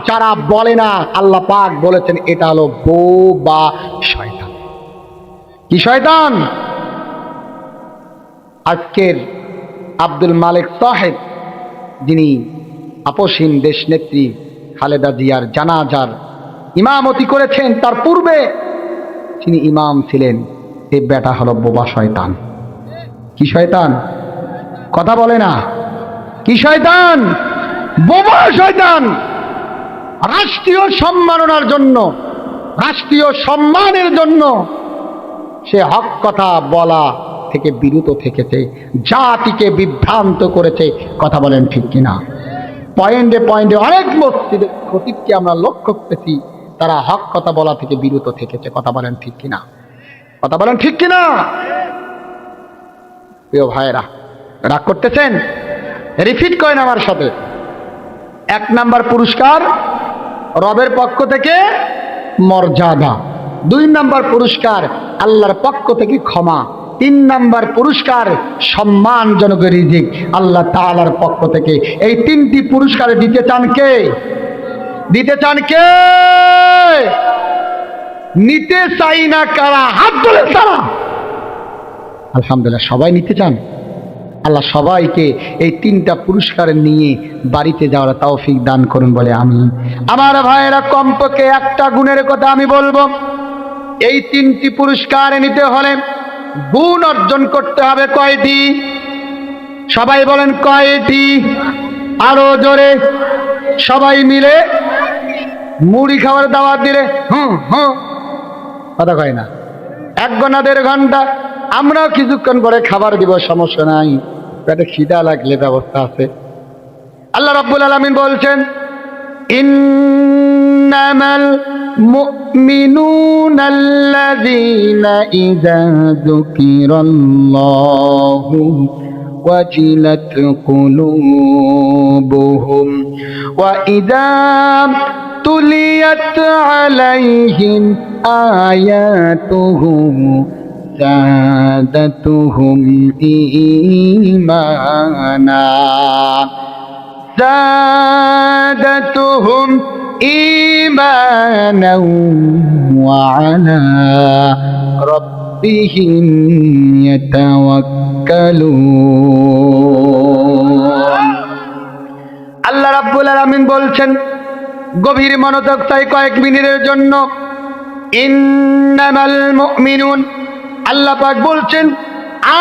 যারা বলে না, আল্লাহ পাক বলেছেন এটা হলো বোবা শয়তান। কি শয়তান? আজকের আব্দুল মালিক সাহেব, যিনি আপসহীন দেশনেত্রী খালেদা জিয়ার জানাজার ইমামতি করেছেন, তার পূর্বে তিনি ইমাম ছিলেন, এই বেটা হলো বোবা শয়তান। কি শয়তান? কথা বলে না। কি শয়তান? বোবা শয়তান। রাষ্ট্রীয় সম্মাননার জন্য, রাষ্ট্রীয় সম্মানের জন্য সে হক কথা বলা থেকে বিরত থেকেছে, জাতিকে বিভ্রান্ত করেছে। কথা বলেন ঠিক কিনা? পয়েন্টে পয়েন্টে অনেক মসজিদের খতিবকে আমরা লক্ষ্য করেছি, তারা হক কথা বলা থেকে বিরত থেকেছে। কথা বলেন ঠিক কিনা? কথা বলেন ঠিক কিনা? প্রিয় ভাইরা, রাগ করতেছেন? রিপিট করেন আমার সাথে। 1 নাম্বার পুরস্কার রবের পক্ষ থেকে মর্যাদা, 2 নাম্বার পুরস্কার আল্লাহর পক্ষ থেকে ক্ষমা, 3 নাম্বার পুরস্কার সম্মানজনক রিজিক আল্লাহ তাআলার পক্ষ থেকে। এই 3টি পুরস্কার দিতে চান কে? দিতে চান কে? নিতে চাই না কারা? হাত তুলে তারা। আলহামদুলিল্লাহ, সবাই নিতে চান। আল্লাহ সবাইকে এই 3টা পুরস্কার নিয়ে বাড়িতে যাওয়ার তৌফিক দান করুন বলে আমি। আমার ভাইয়েরা, কমপক্ষে একটা গুণের কথা আমি বলবো, এই 3টি পুরস্কার নিতে হলে গুণ অর্জন করতে হবে কয়টি? সবাই বলেন কয়টি? আরো জোরে সবাই মিলে মুড়ি খাওয়ার দাওয়াত দিলে কথা কয় না। 1 ঘন্টা 1.5 ঘন্টা আমরাও কিছুক্ষণ পরে খাবার দিব, সমস্যা নাই, পেটে খিদা লাগলে ব্যবস্থা আছে। আল্লাহ রাব্বুল আলামিন বলছেন, ইন্নামাল মুমিনুনা আল্লাযীনা ইযা যুকিরাল্লাহু ওয়াজিলাত কুলুবুহুম ওয়া ইযা তুলিয়াত আলাইহিম আয়াতুহু زادتهم إيمانا زادتهم إيمانا وعلى ربهم يتوكلون। আল্লাহ রাব্বুল আলামিন বলছেন, গভীর মনোযোগ চাই কয়েক মিনিটের জন্য। ইন্নামাল মুমিনুন, আল্লাহ পাক বলছেন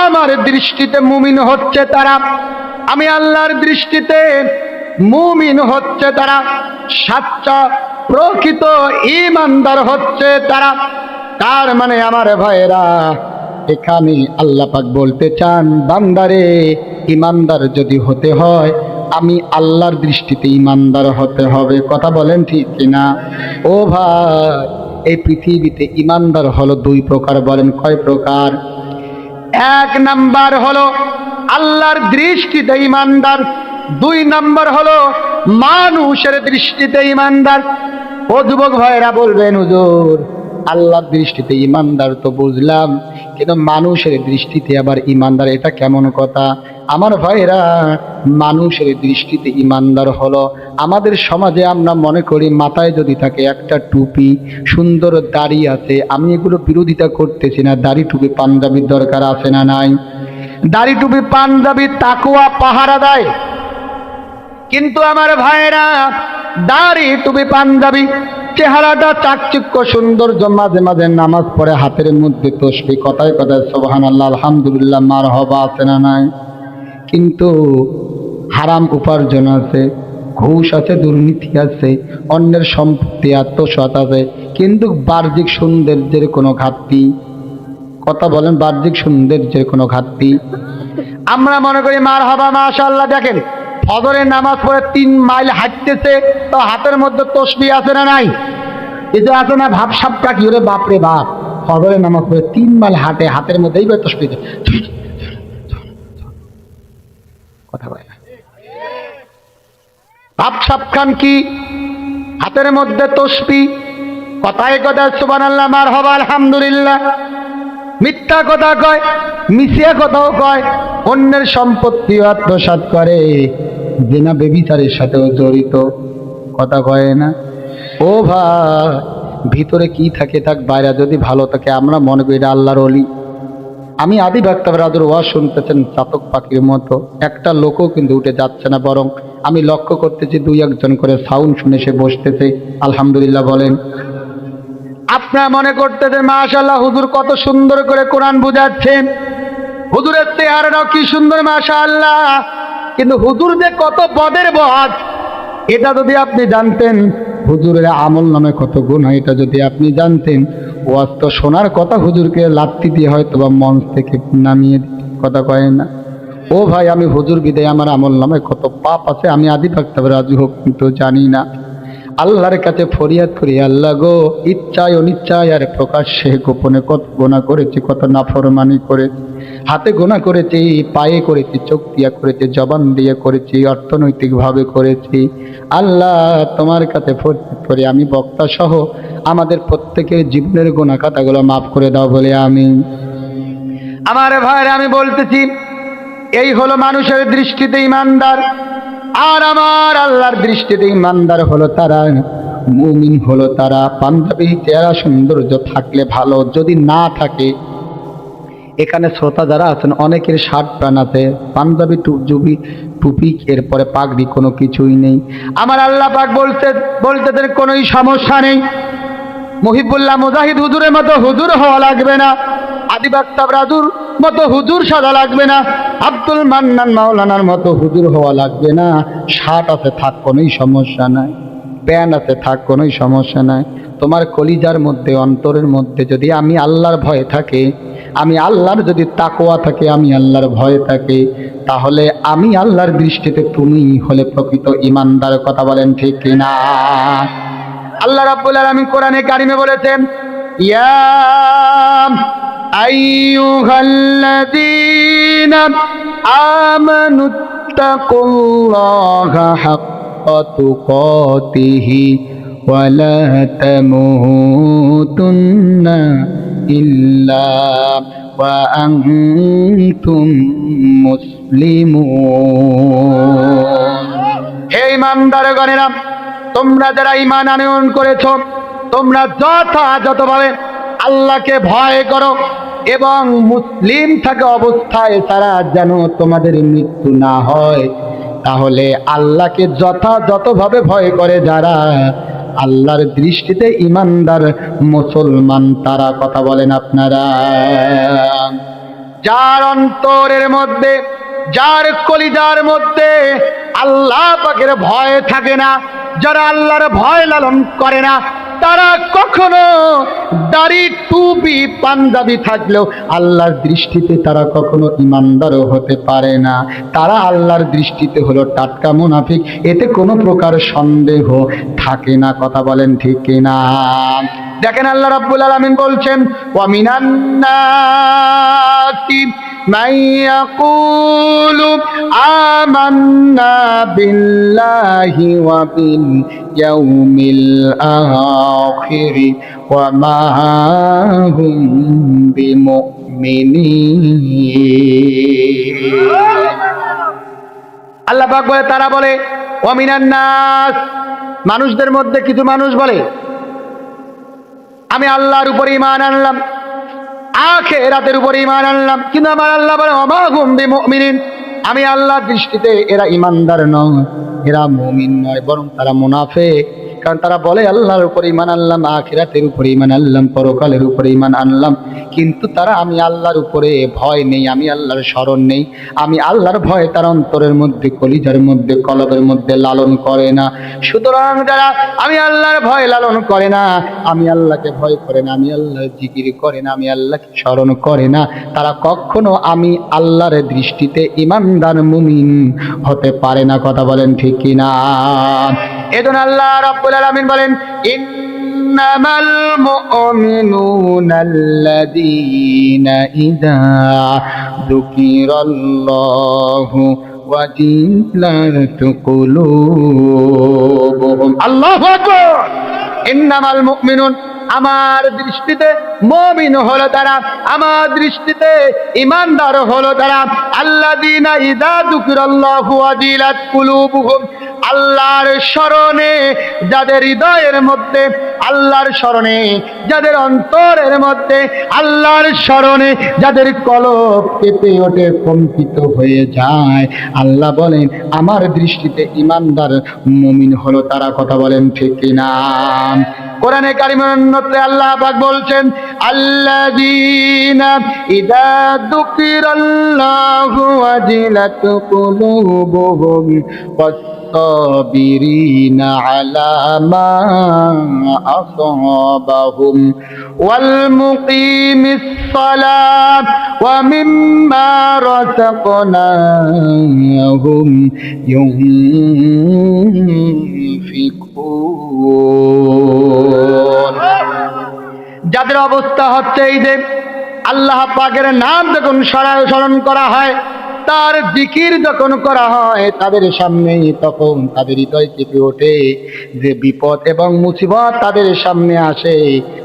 আমার দৃষ্টিতে মুমিন হচ্ছে তারা, আমি আল্লাহর দৃষ্টিতে মুমিন হচ্ছে তারা, সাচ্চা প্রকৃত ঈমানদার হচ্ছে তারা। তার মানে আমার ভাইরা, এখানে আল্লাহ পাক বলতে চান, বান্দারে ঈমানদার যদি হতে হয় আমি আল্লাহর দৃষ্টিতে ঈমানদার হতে হবে। কথা বলেন ঠিক কিনা? ও ভাই, এই পৃথিবীতে ঈমানদার হলো দুই প্রকার। বলেন কয় প্রকার? এক নাম্বার হলো আল্লাহর দৃষ্টিতে ঈমানদার, দুই নাম্বার হলো মানুষের দৃষ্টিতে ঈমানদার। ও যুবক ভাইরা বলবেন, হুজুর আল্লাহর দৃষ্টিতে ঈমানদার তো বুঝলাম, কিন্তু মানুষের দৃষ্টিতে আবার ঈমানদার, এটা কেমন কথা? আমার ভাইরা, মানুষের দৃষ্টিতে ঈমানদার হলো, আমাদের সমাজে আমরা মনে করি মাথায় যদি থাকে একটা টুপি, সুন্দর দাড়ি আছে, আমি এগুলো বিরোধিতা করতেছি না, দাড়ি টুপি পাঞ্জাবির দরকার আছে না নাই? দাড়ি টুপি পাঞ্জাবি তাকওয়া পাহারা দেয়, কিন্তু আমার ভাইরা দাড়ি টুপি পাঞ্জাবি, চেহারাটা চাকচিক্য সৌন্দর্য, মাঝে মাঝে নামাজ পড়ে, হাতের মধ্যে তসবিহ, কথায় কথায় সুবহানাল্লাহ আলহামদুলিল্লাহ মারহাবা আছে না নাই? কিন্তু হারাম উপার্জন আছে, ঘুষ আছে, দুর্নীতি আছে, অন্যের সম্পত্তি আত্মসাৎ আছে, কিন্তু বাহ্যিক সৌন্দর্যের কোনো ঘাটতি। কথা বলেন, বাহ্যিক সৌন্দর্যের কোনো ঘাটতি। আমরা মনে করি মারহাবা মাশাআল্লাহ। দেখেন ফজরের নামাজ পড়ে 3 মাইল হাঁটতেছে, তো হাতের মধ্যে তসবিহ আছে না নাই? এই যে আছে না ভাব সাপটা কি, ওরে বাপ রে বাপ, ফজরের নামাজ পড়ে 3 মাইল হাঁটে, হাতের মধ্যেই বা তসবিহ। কথা বলে না, ভাব সাপ খান কি, হাতের মধ্যে তসবিহ, কথায় কথায় সুবহানাল্লাহ মারহাবা আলহামদুলিল্লাহ। মিথ্যা কথা কয়, মিছিয়া কথাও কয়, অন্যের সম্পত্তি আত্মসাৎ করে, জিনা ব্যভিচারের সাথেও জড়িত, কথা কয় না। ও ভাই, ভিতরে কি থাকে থাক, বাইরে যদি ভালো থাকে আমরা মনে করি এটা আল্লাহর ওলি। আমি আদি বাক্তাবের আদর ওয়াজ শুনতেছেন চাতক পাখির মতো, একটা লোকও কিন্তু উঠে যাচ্ছে না, বরং আমি লক্ষ্য করতেছি 2-1 করে সাউন্ড শুনে সে বসতেছে। আলহামদুলিল্লাহ বলেন। আপনারা মনে করতেছেন মাশাআল্লাহ হুজুর কত সুন্দর করে কোরআন বুঝাচ্ছেন, হুজুরের চেহারাটাও কি সুন্দর মাশাআল্লাহ, কিন্তু হুজুর যে কত পদের বদ, এটা যদি আপনি জানতেন, হুজুরের আমল নামে কত গুনাহ, এটা যদি আপনি জানতেন, ওয়াজ তো শোনার কথা, হুজুরকে লাত্তি দিয়ে হয়তো বা মঞ্চ থেকে নামিয়ে দিতে, কথা কয় না। ও ভাই, আমি হুজুর বিদায় আমার আমল নামে কত পাপ আছে আমি আদি বাক্তাবের রাজু হোক কিন্তু জানি না। আল্লাহর কাছে ফরিয়াদ করি, আল্লাহ গো, ইচ্ছায় অনিচ্ছায় আর প্রকাশ্যে গোপনে কত গোনা করেছি, কত নাফরমানি করেছি, হাতে গোনা করেছি, পায়ে করেছি, চোখ দিয়া করেছি, জবান দিয়ে করেছি, অর্থনৈতিকভাবে করেছি। আল্লাহ তোমার কাছে ফরিয়াদ করি, আমি বক্তা সহ আমাদের প্রত্যেকের জীবনের গোনা খাতাগুলো মাফ করে দাও বলে আমি। আমার ভাইরা, আমি বলতেছি এই হলো মানুষের দৃষ্টিতে ঈমানদার, আর আমার আল্লাহর দৃষ্টিতে ঈমানদার হলো তারা, মুমিন হলো তারা। পাঞ্জাবি চেহারা সৌন্দর্য থাকলে ভালো, যদি না থাকে, এখানে শ্রোতা যারা আছেন অনেকের শার্ট প্যান্ট আছে, পাঞ্জাবি টুপি এরপরে পাগড়ি, কোনো কিছুই নেই। আমার আল্লাহ পাক বলতে কোনোই সমস্যা নেই। মুহিবুল্লাহ মুজাহিদ হুজুরের মতো হুজুর হওয়া লাগবে না, আদি বাক্তাব রাজুর মতো হুজুর সাজা লাগবে না, আব্দুল মান্নান মাওলানার মতো হুজুর হওয়া লাগবে না। শার্ট আছে থাক, কোনোই সমস্যা নাই, প্যান্ট আছে থাক, কোনোই সমস্যা নাই। তোমার কলিজার মধ্যে, অন্তরের মধ্যে যদি আমি আল্লাহর ভয় থাকে, আমি আল্লাহর যদি তাকওয়া থাকে, আমি আল্লাহর ভয় থাকে, তাহলে আমি আল্লাহর দৃষ্টিতে তুমি হলে প্রকৃত ঈমানদার। কথা বলেন ঠিক কিনা? আল্লাহ রাব্বুল আলামিন কোরআনে কারিমে বলেছেন, ইয়া আইয়ুহাল্লাযীনা আমানুত্তাকুল্লাহা হাক্কা তুকাতিহি ওয়া লা তামুতুন্না ইল্লা ওয়া আনতুম মুসলিমুন। হে ঈমানদারগণেরা, তোমরা যারা ঈমান আনয়ন করেছো, তোমরা যথাযথভাবে আল্লাহকে ভয় করো এবং মুসলিম থাকা অবস্থায় ছাড়া যেন তোমাদের মৃত্যু না হয়। তাহলে আল্লাহকে যথাযথভাবে ভয় করে যারা, আল্লাহর দৃষ্টিতে ঈমানদার মুসলমান তারা। কথা বলেন আপনারা। যার অন্তরের মধ্যে, যার কলিজার মধ্যে আল্লাহ পাকের ভয় থাকে না, যারা আল্লাহর ভয় লালন করে না, তারা কখনো দাড়ি টুপি পাঞ্জাবি থাকলেও আল্লাহর দৃষ্টিতে তারা কখনো ইমানদারও হতে পারে না। তারা আল্লাহর দৃষ্টিতে হলো টাটকা মুনাফিক, এতে কোনো প্রকার সন্দেহ থাকে না। কথা বলেন ঠিক কিনা? দেখেন আল্লাহ রাব্বুল আলামিন বলছেন, ওয়া মিনান নাসি মান ইয়াকুলু আমান্না বিল্লাহি ওয়া বিল ইয়াউমিল আখির ওয়া মা হুম বিমুমিনিন। আল্লাহ পাক বলে, তারা বলে ওয়া মিনান নাস, মানুষদের মধ্যে কিছু মানুষ বলে আমি আল্লাহর উপরে ঈমান আনলাম, আখিরাতের উপরে ঈমান আনলাম, কিন্তু আমার আল্লাহ বলে ওমা হুম বিমুমিনিন, আমি আল্লাহর দৃষ্টিতে এরা ঈমানদার নয়, এরা মুমিন নয়, বরং তারা মুনাফিক। কারণ তারা বলে আল্লাহর উপরে ঈমান আনলাম, আখিরাতের উপরে ঈমান আনলাম, পরকালের উপরে ঈমান আনলাম, কিন্তু তারা আমি আল্লাহর উপরে ভয় নেই, আমি আল্লাহর স্মরণ নেই, আমি আল্লাহর ভয় তার অন্তরের মধ্যে, কলিজার মধ্যে, কলবের মধ্যে লালন করে না। সুতরাং যারা আমি আল্লাহর ভয় লালন করে না, আমি আল্লাহকে ভয় করে না, আমি আল্লাহর জিকির করে না, আমি আল্লাহকে স্মরণ করে না, তারা কখনো আমি আল্লাহর দৃষ্টিতে ঈমানদার মুমিন হতে পারে না। কথা বলেন ঠিক কিনা? এজন্য আল্লাহ রাব্বুল আলামিন বলেন, ইন্নামাল মুমিনুনাল্লাযীনা ইযা যুকিরাল্লাহু ওয়াজিলাত কুলুবুহুম। আল্লাহু আকবার। ইন্নামাল মুমিনুন, আমার দৃষ্টিতে মুমিন হলো তারা, আমার দৃষ্টিতে ঈমানদার হলো তারা, আল্লাযীনা ইযা যুকিরাল্লাহু ওয়াজিলাত কুলুবুহুম, আল্লাহর স্মরণে যাদের হৃদয়ের মধ্যে, আল্লাহর স্মরণে যাদের অন্তরের মধ্যে, আল্লাহর স্মরণে যাদের কলব কেঁপে ওঠে, কম্পিত হয়ে যায়, আল্লাহ বলেন আমার দৃষ্টিতে ঈমানদার মুমিন হলো তারা। কথা বলেন ঠিক কিনা? কোরআনে কারিমের মধ্যে আল্লাহ পাক বলছেন, আল্লাযীনা ইযা যুকিরাল্লাহু ওয়াজিলাত কুলুবুহুম والصابرين على ما أصابهم والمقيم الصلاة ومما رزقناهم ينفقون। যাদের অবস্থা হচ্ছে এই যে আল্লাহ পাকের নাম যখন স্মরণ করা হয়, তার জিকির যখন করা হয় তাদের সামনে, তখন তাদের হৃদয় কেঁপে ওঠে। যে বিপদ এবং মুসিবত তাদের সামনে আসে,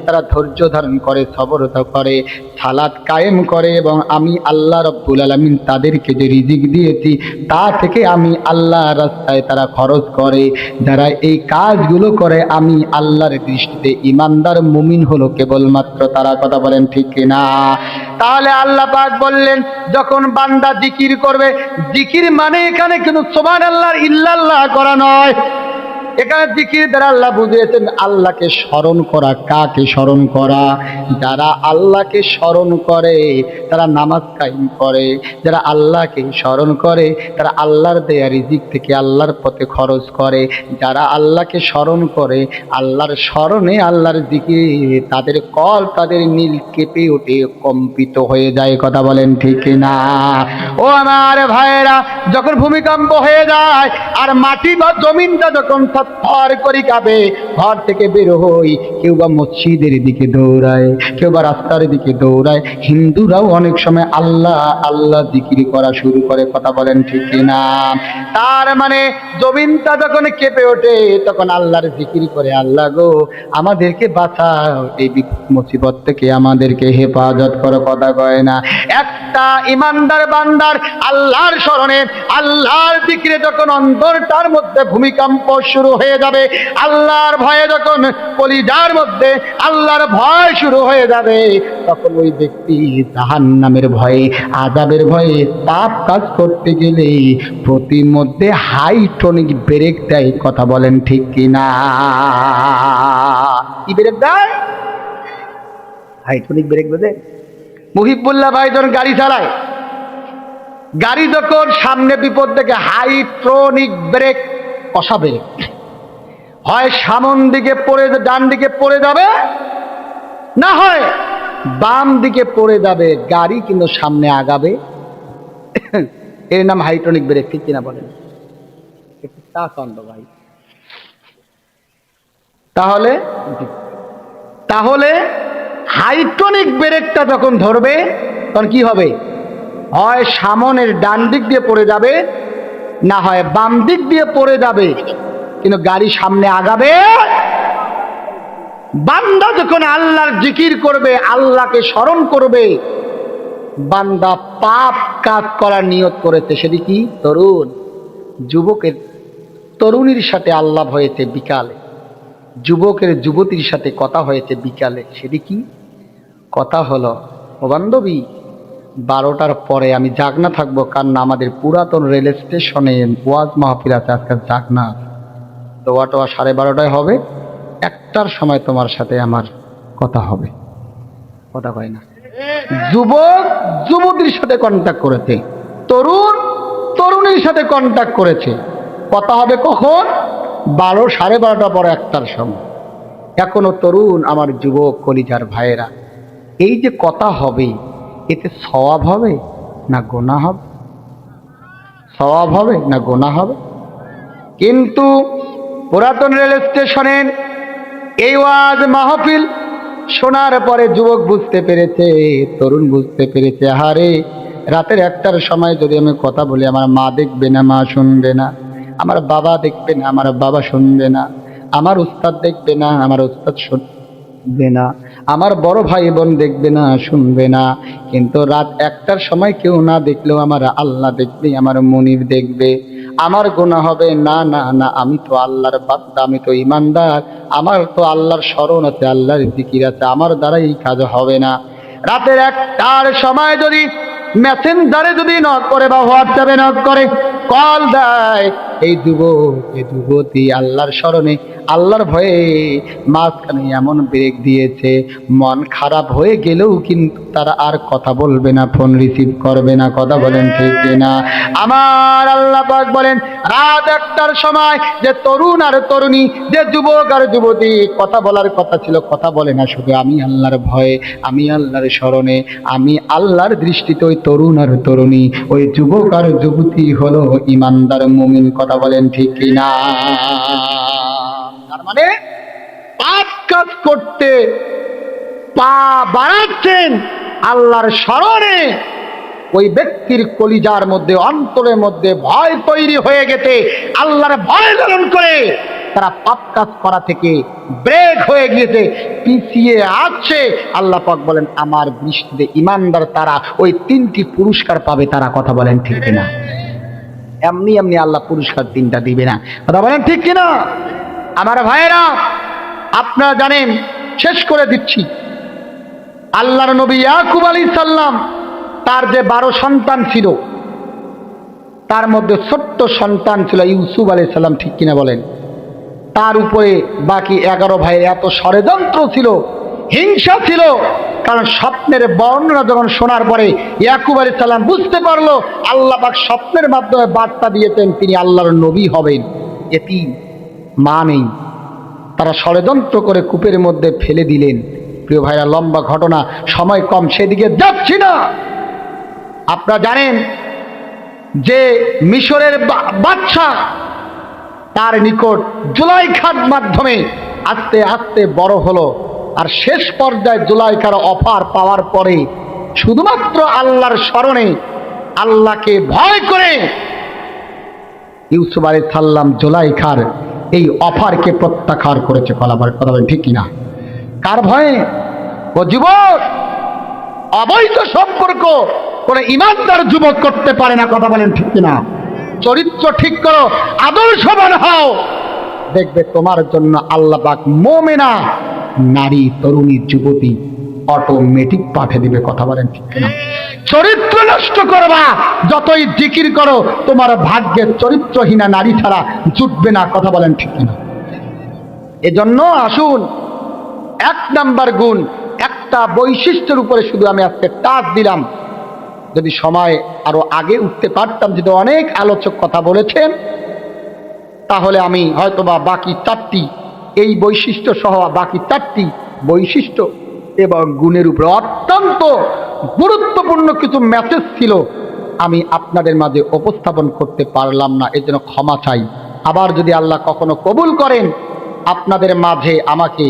তারা ধৈর্য ধারণ করে, সবরতা করে, সালাত কায়েম করে, এবং আমি আল্লাহ রাব্বুল আলামিন তাদেরকে যে রিজিক দিয়েছি তা থেকে আমি আল্লাহ রাস্তায় তারা খরচ করে। যারা এই কাজগুলো করে আমি আল্লাহর দৃষ্টিতে ঈমানদার মুমিন হলো কেবলমাত্র তারা। কথা বলেন ঠিক কিনা? তাহলে আল্লাহ পাক বললেন, যখন বান্দা জিকির করবে, জিকির মানে এখানে কিন্তু সুবহানাল্লাহ ইল্লাল্লাহ করা নয়, এখানে জিকির দ্বারা আল্লাহ বুঝিয়েছেন আল্লাহকে স্মরণ করা। কাকে স্মরণ করা? যারা আল্লাহকে স্মরণ করে তারা নামাজ কায়েম করে, যারা আল্লাহকে স্মরণ করে তারা আল্লাহর দেয়া রিজিক থেকে আল্লাহর পথে খরচ করে, যারা আল্লাহকে স্মরণ করে, আল্লাহর স্মরণে, আল্লাহর জিকিরে তাদের কল, তাদের নীল কেঁপে ওঠে, কম্পিত হয়ে যায়। কথা বলেন ঠিক না? ও আমার ভাইয়েরা, যখন ভূমিকম্প হয়ে যায় আর মাটি বা জমিনটা যখন থর করে কাঁপে, ঘর থেকে বের হই, কেউ বা মসজিদের দিকে দৌড়ায়, কেউ বা রাস্তার দিকে দৌড়ায়। হিন্দুরাও অনেক সময় আল্লাহ আল্লাহ জিকির করা শুরু করে। কথা বলেন ঠিক না? তার মানে জমিনটা যখন কেঁপে ওঠে তখন আল্লাহর জিকির করে, আল্লাহ গো আমাদেরকে বাঁচাও, এই মুসিবত থেকে আমাদেরকে হেফাজত করো। কথা কয় না? একটা ইমানদার বান্দার আল্লাহর স্মরণে, আল্লাহর জিকিরে যখন অন্তরটার মধ্যে ভূমিকম্প শুরু হয়ে যাবে, আল্লাহর ভয়ে যখন কলিজার মধ্যে আল্লাহর ভয় শুরু হয়ে যাবে, তখন ওই ব্যক্তি জাহান্নামের ভয়ে, আযাবের ভয়ে পাপ কাজ করতে গেলে প্রতি মধ্যে হাইটনিক ব্রেক দেয়। কথা বলেন ঠিক কিনা? কি ব্রেক দেয়? হাইটনিক ব্রেক দেয়। মুহিবুল্লাহ ভাই যখন গাড়ি চালায়, গাড়ি যখন সামনে বিপদ দেখে হাইড্রোলিক ব্রেক কষাবে, হয় সামন দিকে পড়ে ডান দিকে পড়ে যাবে, না হয় বাম দিকে পড়ে যাবে, গাড়ি কিন্তু সামনে আগাবে। এর নাম হাইড্রোলিক ব্রেক, ঠিক কিনা বলেন? ভাই তাহলে তাহলে হাইড্রোলিক ব্রেকটা যখন ধরবে তখন কি হবে? হয় সামনের ডান দিক দিয়ে পড়ে যাবে, না হয় বাম দিক দিয়ে পড়ে যাবে, কিন্তু গাড়ি সামনে আগাবে। বান্দা যখন আল্লাহর জিকির করবে, আল্লাহকে স্মরণ করবে, বান্দা পাপ কাজ করার নিয়ত করেছে, সেটি কি? তরুণ যুবকের তরুণীর সাথে আল্লাহ হয়েছে বিকালে, যুবকের যুবতীর সাথে কথা হয়েছে বিকালে, সেটি কি কথা হলো? ও বান্ধবী, 12টার পরে আমি জাগনা থাকবো, কারণ আমাদের পুরাতন রেল স্টেশনে ওয়াজ মাহফিল আছে, আজকাল জাগনা দোয়া টোয়া 12:30টায় হবে, 1টার সময় তোমার সাথে আমার কথা হবে। কথা হয় না? যুবক যুবতীর সাথে কন্ট্যাক্ট করেছে, তরুণ তরুণীর সাথে কন্ট্যাক্ট করেছে, কথা হবে কখন? 12:30 পরে 1টার সময়। এখনো তরুণ আমার যুবক কলিজার ভাইয়েরা, এই যে কথা হবে, এতে সওয়াব হবে না গুনাহ হবে? সওয়াব হবে না গুনাহ হবে? কিন্তু পুরাতন রেল স্টেশনের এই ওয়াজ মাহফিল শোনার পরে যুবক বুঝতে পেরেছে, তরুণ বুঝতে পেরেছে, হারে রাতের 1টার সময় যদি আমি কথা বলি, আমার মা দেখবে না, মা শুনবে না, আমার বাবা দেখবে না, আমার বাবা শুনবে না, আমার উস্তাদ দেখবে না, আমার উস্তাদ শুনবে না, আমার বড় ভাই বোন দেখবে না, শুনবে না, কিন্তু রাত 1টার সময় কেউ না দেখলেও আমার আল্লাহ দেখবে, আমার মনিব দেখবে, আমার গুনাহ হবে না। না না, আমি তো আল্লাহর বান্দা, আমি তো ইমানদার, আমার তো আল্লাহর স্মরণ আছে, আল্লাহর জিকির আছে, আমার দ্বারা এই কাজ হবে না। রাতের 1টার সময় যদি মেসেঞ্জারে যদি নক করে বা হোয়াটসঅ্যাপে নক করে, কল দেয়, এই যুবক এই যুবতী আল্লাহর স্মরণে আল্লাহর ভয়ে মাঝখানে এমন ব্রেক দিয়েছে, মন খারাপ হয়ে গেলেও কিন্তু তারা আর কথা বলবে না, ফোন রিসিভ করবে না। কথা বলেন ঠিক না? আমার আল্লাহ পাক বলেন, রাত 1টার সময় যে তরুণ আর তরুণী, যে যুবক আর যুবতী কথা বলার কথা ছিল, কথা বলে না, শুধু আমি আল্লাহর ভয়ে, আমি আল্লাহর স্মরণে, আমি আল্লাহর দৃষ্টিতে ওই তরুণ আর তরুণী, ওই যুবক আর যুবতী হলো ইমানদার মুমিন। কথা বলেন ঠিক কিনা? তার মানে পাপ কাজ করতে পা বাড়াচ্ছেন আল্লাহর স্মরণে, ওই ব্যক্তির কলিজার মধ্যে, অন্তরের মধ্যে ভয় তৈরি হয়ে গেছে, আল্লাহর ভয় ধারণ করে তারা পাপ কাজ করা থেকে ব্রেক হয়ে গিয়েছে, পিছিয়ে আসছে। আল্লাহ পাক বলেন, আমার দৃষ্টিতে ইমানদার তারা ওই 3টি পুরস্কার পাবে তারা। কথা বলেন ঠিক কিনা? এমনি এমনি আল্লাহ পুরস্কার 3টা দিবে না। কথা বলেন ঠিক কিনা? আমার ভাইয়েরা, আপনারা জানেন, শেষ করে দিচ্ছি, আল্লাহর নবী ইয়াকুব আলাইহিস সালাম, তার যে 12 সন্তান ছিল, তার মধ্যে ছোট্ট সন্তান ছিল ইউসুফ আলাইহিস সালাম। ঠিক কিনা বলেন? তার উপরে বাকি 11 ভাইয়ের এত ষড়যন্ত্র ছিল, হিংসা ছিল, কারণ স্বপ্নের বর্ণনা যখন শোনার পরে ইয়াকুব আলাইহিস সালাম বুঝতে পারলো আল্লাহ পাক স্বপ্নের মাধ্যমে বার্তা দিয়েছেন তিনি আল্লাহর নবী হবেন, এতিম, মা নেই। তারা ষড়যন্ত্র করে কূপের মধ্যে ফেলে দিলেন। প্রিয় ভাইরা, লম্বা ঘটনা, সময় কম, সেদিকে যাচ্ছি না। আপনারা জানেন যে মিশরের বাদশা, তার নিকট জুলাইখার মাধ্যমে আস্তে আস্তে বড় হলো, আর শেষ পর্যায়ে জুলাইখার অফার পাওয়ার পরে শুধুমাত্র আল্লাহর স্মরণে, আল্লাহকে ভয় করে ইউসুফ আলাইহিস সালাম জুলাইখার এই অফারকে প্রত্যাখ্যান করেছে। কথা বলেন ঠিক কিনা? কার ভয়ে? ও যুবক, অবৈধ সম্পর্ক কোন ইমানদার যুবক করতে পারে না। কথা বলেন ঠিক কিনা? চরিত্র ঠিক করো, আদর্শবান হও, দেখবে তোমার জন্য আল্লাহ পাক মুমিনা নারী, তরুণী, যুবতী অটোমেটিক পাঠিয়ে দিবে। কথা বলেন ঠিক কিনা? চরিত্র নষ্ট করবা, যতই জিকির করো, তোমার ভাগ্যে চরিত্রহীনা নারী ছাড়া জুটবে না। কথা বলেন ঠিক কিনা? এজন্য আসুন, 1 নাম্বার গুণ, একটা বৈশিষ্ট্যের উপরে শুধু আমি আজকে টাচ দিলাম, যদি সময় আরো আগে উঠতে পারতাম, যদি অনেক আলোচক কথা বলেছেন, তাহলে আমি হয়তোবা বাকি 4টি এই বৈশিষ্ট্য সহ বাকি 4টি বৈশিষ্ট্য এবং গুণের উপরে অত্যন্ত গুরুত্বপূর্ণ কিছু মেসেজ ছিল, আমি আপনাদের মাঝে উপস্থাপন করতে পারলাম না, এজন্য ক্ষমা চাই। আবার যদি আল্লাহ কখনো কবুল করেন, আপনাদের মাঝে আমাকে